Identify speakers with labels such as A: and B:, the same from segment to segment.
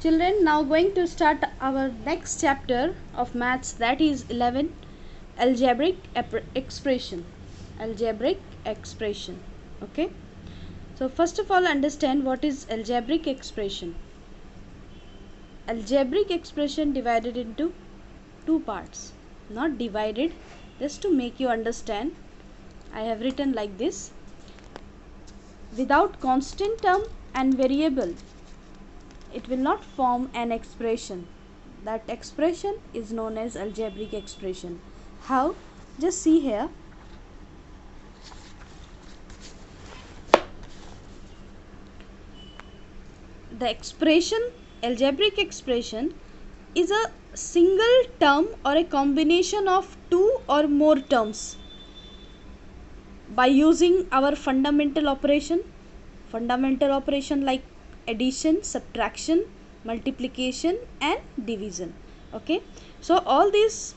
A: Children, now going to start our next chapter of maths, that is 11, algebraic expression. Algebraic expression. Okay. So first of all, understand what is algebraic expression. Algebraic expression divided into two parts. Not divided, just to make you understand. I have written like this. Without constant term and variable, it will not form an expression. That expression is known as algebraic expression. How? Just see here. The expression, algebraic expression, is a single term or a combination of two or more terms by using our fundamental operation like addition, subtraction, multiplication and division. Okay, so all these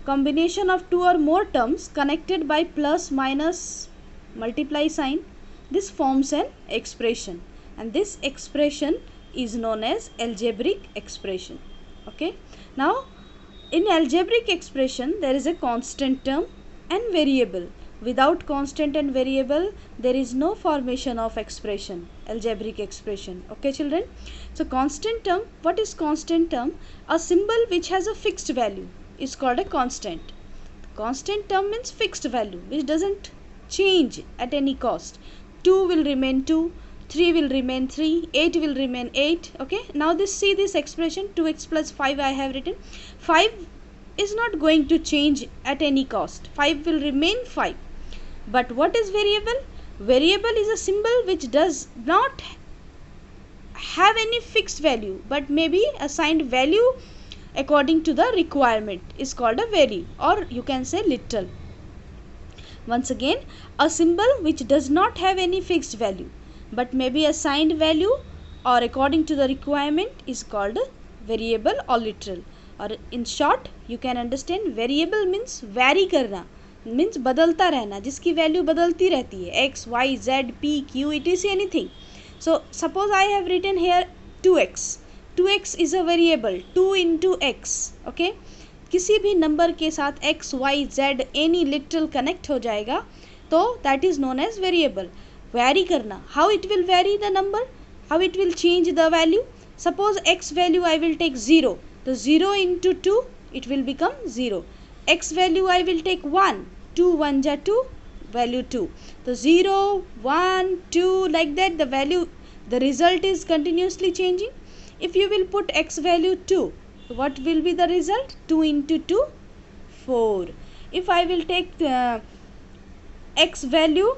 A: combination of two or more terms connected by plus, minus, multiply sign, this forms an expression, and this expression is known as algebraic expression. Okay, now in algebraic expression there is a constant term and variable. Without constant and variable, there is no formation of expression, algebraic expression. Okay, children. So constant term, what is constant term? A symbol which has a fixed value is called a constant. Constant term means fixed value which doesn't change at any cost. 2 will remain 2, 3 will remain 3, 8 will remain 8. Okay, now see this expression 2x plus 5 I have written. 5 is not going to change at any cost. 5 will remain 5. But what is variable? Variable is a symbol which does not have any fixed value but may be assigned value according to the requirement, is called a vary, or you can say literal. Once again, a symbol which does not have any fixed value but may be assigned value or according to the requirement is called a variable or literal. Or in short, you can understand variable means vary करना, means बदलता रहना, जिसकी value बदलती रहती है, x, y, z, p, q, etc. anything. So suppose I have written here 2x. 2x is a variable, 2 into x. Okay, किसी भी number के साथ x, y, z any literal connect हो जाएगा तो that is known as variable. Vary करना, how it will vary the number, how it will change the value. Suppose x value I will take 0, so 0 into 2 it will become 0. X value I will take 1, 2 1 ja 2, value 2. So 0, 1, 2, like that the value, the result is continuously changing. If you will put x value 2, what will be the result? 2 into 2, 4. If I will take x value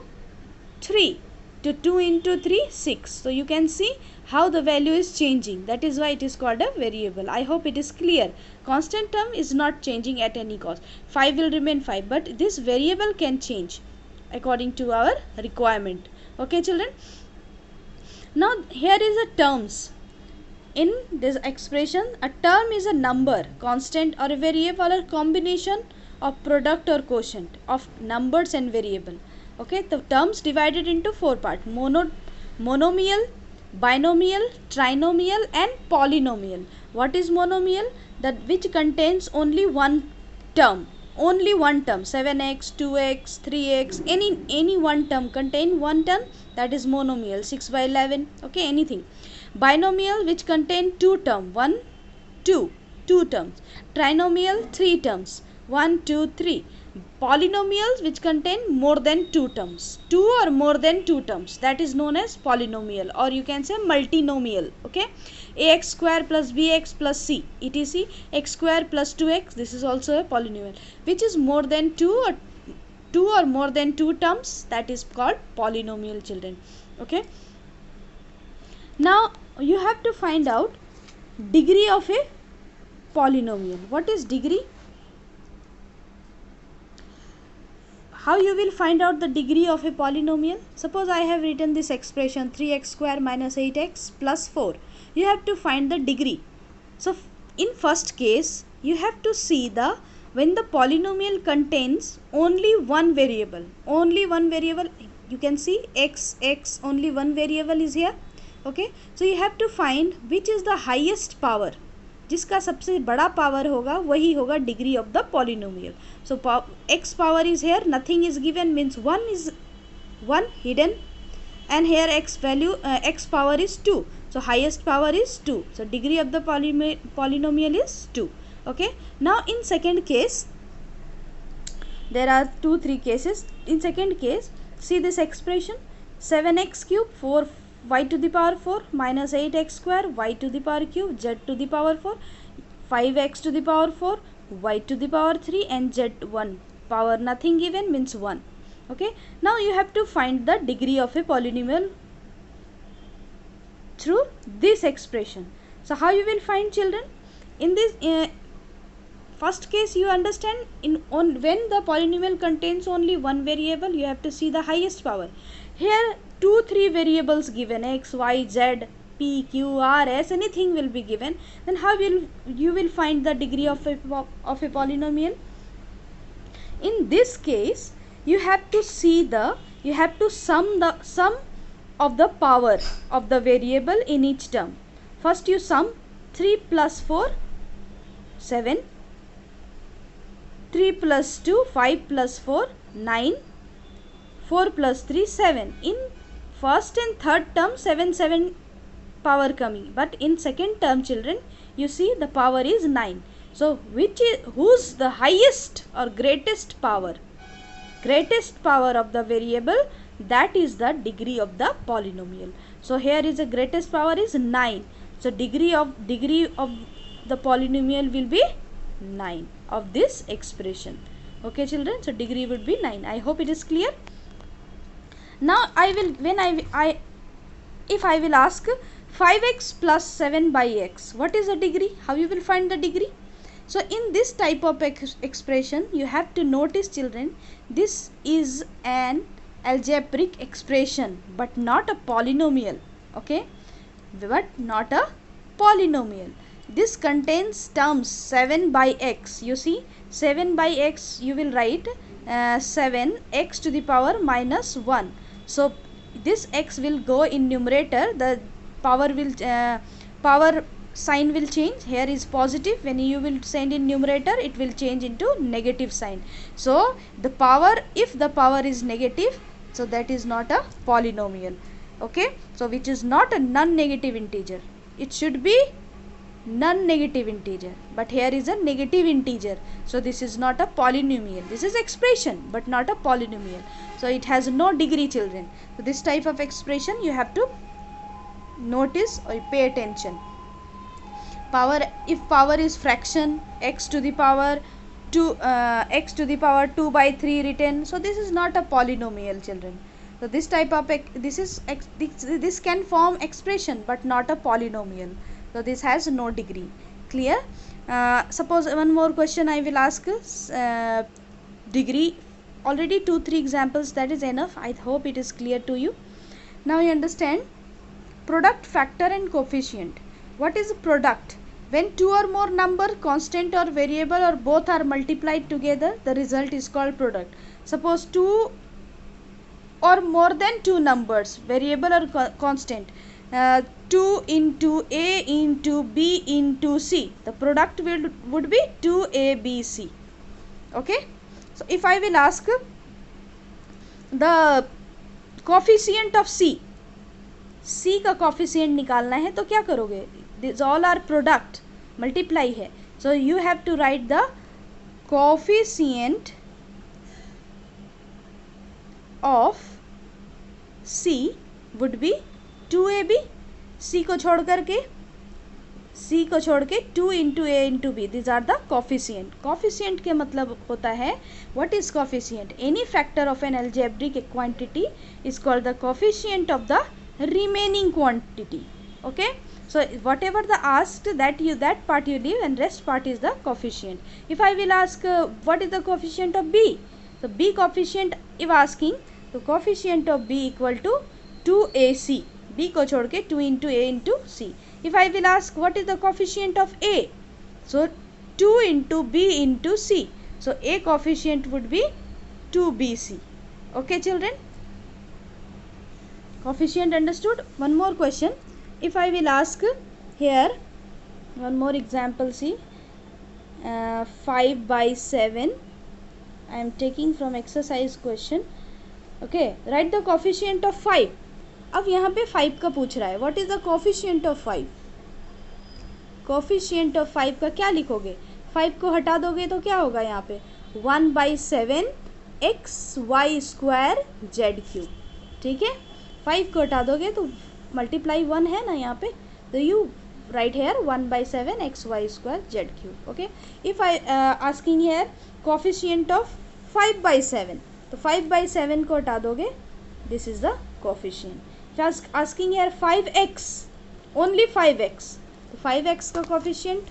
A: 3, to 2 into 3, 6. So you can see how the value is changing. That is why it is called a variable. I hope it is clear. Constant term is not changing at any cost. 5 will remain 5, but this variable can change according to our requirement. Okay, children. Now here is a terms. In this expression, a term is a number, constant or a variable, or a combination of product or quotient of numbers and variable. Okay, the terms divided into four parts: monomial, binomial, trinomial and polynomial. What is monomial? That which contains only one term. Only one term, 7x, 2x, 3x, any one term, contain one term, that is monomial. 6 by 11, okay, anything. Binomial, which contain two term, 1, 2, two terms. Trinomial, three terms, 1, 2, 3. Polynomials which contain more than two terms, two or more than two terms, that is known as polynomial, or you can say multinomial. Okay, ax square plus bx plus c etc, x square plus 2x, this is also a polynomial which is more than two or more than two terms, that is called polynomial, children. Okay, now you have to find out degree of a polynomial. What is degree? How you will find out the degree of a polynomial? Suppose I have written this expression 3x square minus 8x plus 4. You have to find the degree. So in first case, you have to see the when the polynomial contains only one variable. Only one variable. You can see x, only one variable is here. Okay, so you have to find which is the highest power. जिसका सबसे बड़ा power होगा वही होगा degree of the polynomial. So x power is here, nothing is given, means 1 is 1 hidden, and here x value x power is 2, so highest power is 2, so degree of the polynomial is 2. Okay, now in second case there are 3 cases. In second case, see this expression, 7x cube 4 y to the power 4 minus 8x square y to the power cube z to the power 4 5x to the power 4 y to the power 3 and z1 power nothing given, means 1. Okay, now you have to find the degree of a polynomial through this expression. So how you will find, children? In this first case, you understand, when the polynomial contains only one variable, you have to see the highest power. Here 2-3 variables given, x, y, z, p, q, r, s, anything will be given. Then how will you will find the degree of a polynomial? In this case, you have to sum the sum of the power of the variable in each term. First you sum 3 plus 4 7, 3 plus 2 5 plus 4 9, 4 plus 3 7. In first and third term 7 power coming, but in second term, children, you see the power is 9. So whose the highest or greatest power? Greatest power of the variable, that is the degree of the polynomial. So here is the greatest power is 9. So degree of the polynomial will be 9 of this expression. Okay, children, so degree would be 9. I hope it is clear. Now if I will ask 5x plus 7 by x, what is the degree? How you will find the degree? So in this type of expression, you have to notice, children, this is an algebraic expression but not a polynomial. Okay, but not a polynomial. This contains terms 7 by x. You see, 7 by x, you will write 7 x to the power minus 1. So this x will go in numerator, the power sign will change. Here is positive, when you will send in numerator it will change into negative sign. So the power, if the power is negative, so that is not a polynomial. Okay, so which is not a non-negative integer, it should be non-negative integer, but here is a negative integer, so this is not a polynomial. This is expression but not a polynomial, so it has no degree, children. So this type of expression you have to notice or pay attention. Power, if power is fraction, x to the power 2 by 3 written, so this is not a polynomial, children. So this type of this can form expression but not a polynomial, so this has no degree. Clear? Suppose one more question I will ask. Degree, already 2-3 examples, that is enough. I hope it is clear to you. Now you understand product, factor and coefficient. What is product? When two or more number, constant or variable, or both are multiplied together, the result is called product. Suppose two or more than two numbers, variable or constant, 2 into a into b into c, the product would be 2abc. Okay, so if I will ask the coefficient of c का coefficient निकालना है, तो क्या करोगे? These all are product, multiply है, so you have to write the coefficient of c would be 2ab. c को छोड़ के 2 into a into b, these are the coefficient. Coefficient के मतलब होता है, what is coefficient? Any factor of an algebraic quantity is called the coefficient of the remaining quantity. Okay, so whatever the asked, that part you leave and rest part is the coefficient. If I will ask what is the coefficient of b, so b coefficient if asking, so coefficient of b equal to 2ac, b को छोड़ के 2 into a into c. If I will ask what is the coefficient of a, so 2 into b into c, so a coefficient would be 2bc. Okay, children, coefficient understood. One more question. if I will ask here one more example, see 5 by 7, I am taking from exercise question. Okay, write the coefficient of 5. अब यहाँ पे 5 का पूछ रहा है. what is the coefficient of 5? Coefficient of 5 का क्या लिखोगे? 5 को हटा दोगे तो क्या होगा यहाँ पे? 1/7 XY² Z³ ठीक है. 5 को हटा दोगे तो मल्टीप्लाई 1 है ना यहाँ पे, तो you write here 1/7 XY² Z³. Okay, if I asking here coefficient of 5/7, तो 5/7 को हटा दोगे, this is the coefficient. Asking here 5x, only 5x, तो 5x का कोफिशिएंट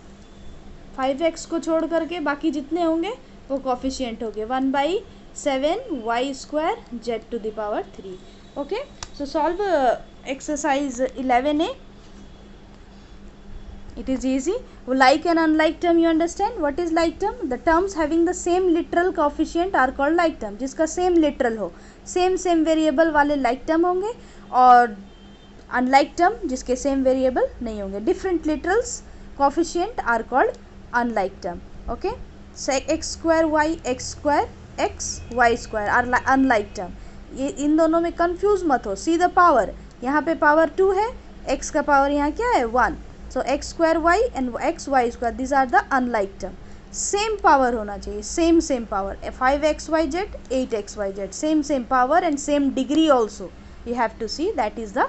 A: 5x को छोड़ करके बाकी जितने होंगे वो कोफिशिएंट होंगे 1/7 Y² Z⁻3. Okay, so solve exercise 11A. It is easy. Like and unlike term you understand. What is like term? The terms having the same literal coefficient are called like term. जिसका same literal हो, same variable वाले like term होंगे, और unlike term जिसके same variable नहीं होंगे. Different literals coefficient are called unlike term. Okay, so x² x y² are unlike term. ये इन दोनों में confuse मत हो. See the power, यहाँ पे power 2 है, x का power यहाँ क्या है 1. So x² y and x y², these are the unlike term. Same power होना चाहिए, same power. 5xyz 8xyz, same power and same degree also. You have to see, that is the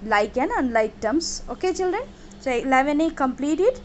A: like and unlike terms. Okay children, so 11A completed.